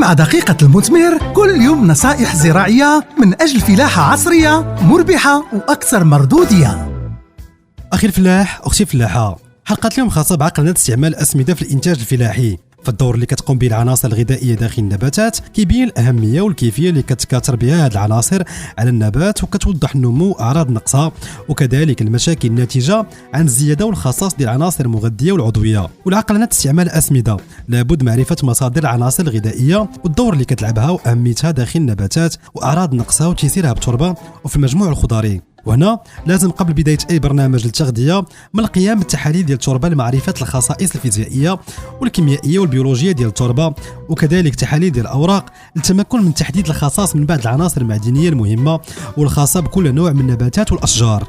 مع دقيقة المثمر كل يوم نصائح زراعية من أجل فلاحة عصرية مربحة وأكثر مردودية. أخي الفلاح، أختي الفلاحة، حلقة اليوم خاصة بعقلنا استعمال الأسمدة في الإنتاج الفلاحي. فالدور اللي كتقوم به العناصر الغذائية داخل النباتات كيبين الأهمية والكيفية اللي كتكاثر بها هذه العناصر على النبات، وكتوضح النمو أعراض نقصها، وكذلك المشاكل الناتجة عن الزيادة والخصائص ديال العناصر المغذية والعضوية. والعقلنا استعمال الأسمدة لابد معرفة مصادر العناصر الغذائية والدور اللي كتلعبها وأهميتها داخل النباتات وأعراض نقصها وتيسيرها بالتربة وفي المجموع الخضري. وهنا لازم قبل بداية أي برنامج للتغذية من القيام بالتحاليل ديال التربة لمعرفة الخصائص الفيزيائية والكيميائية والبيولوجية ديال التربة، وكذلك تحاليل ديال الأوراق للتمكن من تحديد الخصائص من بعض العناصر المعدنية المهمة والخاصة بكل نوع من النباتات والأشجار.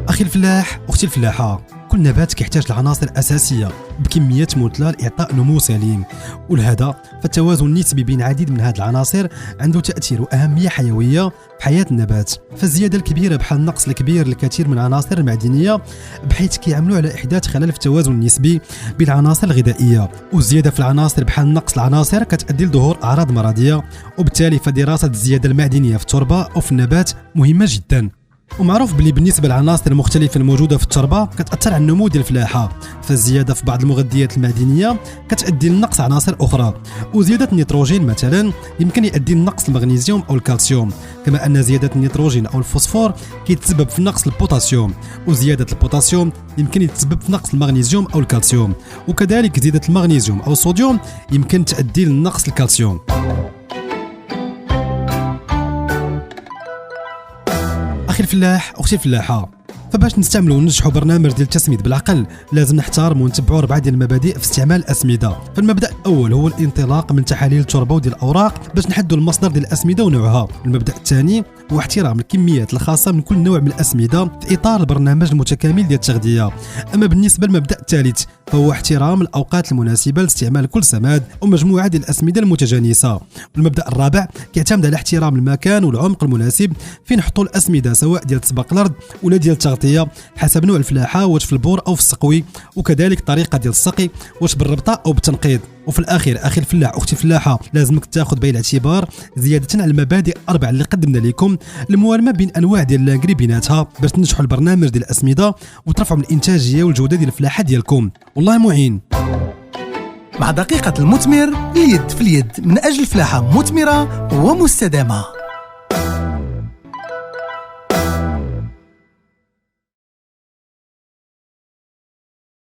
أخي الفلاح، أختي الفلاحة، كل نبات كيحتاج لعناصر أساسية بكميات مثلى لإعطاء نمو سليم، ولهذا فالتوازن النسبي بين عديد من هذه العناصر عنده تأثير وأهمية حيوية في حياة النبات. فالزيادة الكبيرة بحال النقص الكبير للكثير من العناصر المعدنية بحيث كيعملوا على إحداث خلل في التوازن النسبي بين العناصر الغذائية، والزيادة في العناصر بحال نقص العناصر كتؤدي لظهور أعراض مرضية، وبالتالي فدراسة الزيادة المعدنية في التربة أو في النبات مهمة جدا. ومعروف بلي بالنسبه للعناصر المختلفه الموجوده في التربه كتاثر على النمو ديال الفلاحه، فالزياده في بعض المغذيات المعدنيه كتؤدي لنقص عناصر اخرى، وزياده النيتروجين مثلا يمكن يؤدي لنقص المغنيسيوم او الكالسيوم، كما ان زياده النيتروجين او الفوسفور كيتسبب في نقص البوتاسيوم، وزياده البوتاسيوم يمكن يتسبب في نقص المغنيسيوم او الكالسيوم، وكذلك زياده المغنيسيوم او الصوديوم يمكن تؤدي لنقص الكالسيوم. أخي الفلاح، أختي الفلاحة، فباش نستعملوا وننجحوا برنامج ديال التسميد بالعقل لازم نحترموا ونتبعوا 4 ديال المبادئ في استعمال الأسمدة. فالمبدأ الأول هو الانطلاق من تحاليل التربة وديال الأوراق باش نحدوا المصدر ديال الأسمدة ونوعها. المبدأ الثاني هو احترام الكميات الخاصة من كل نوع من الأسمدة في إطار البرنامج المتكامل ديال التغذية. أما بالنسبة للمبدأ الثالث فهو احترام الأوقات المناسبة لاستعمال كل سماد ومجموعة ديال الأسمدة المتجانسة. والمبدأ الرابع كيعتمد على احترام المكان والعمق المناسب فين نحطوا الأسمدة، سواء ديال سباق الأرض ولا ديال التغطية، حسب نوع الفلاحة، واش في البور أو في السقوي، وكذلك طريقة ديال السقي، واش بالربطة أو بالتنقيط. وفي الأخير أخي الفلاح، أختي الفلاحة، لازمك تاخذ بعين الاعتبار زيادة على المبادئ 4 اللي قدمنا لكم، الموالمة بين أنواع ديال اللاكري بيناتها باش تنجحوا البرنامج ديال الأسمدة وترفعوا من الإنتاجية والجودة ديال الفلاحة ديالكم. والله معين. مع دقيقة المثمر اليد في اليد من أجل فلاحة مثمرة ومستدامة.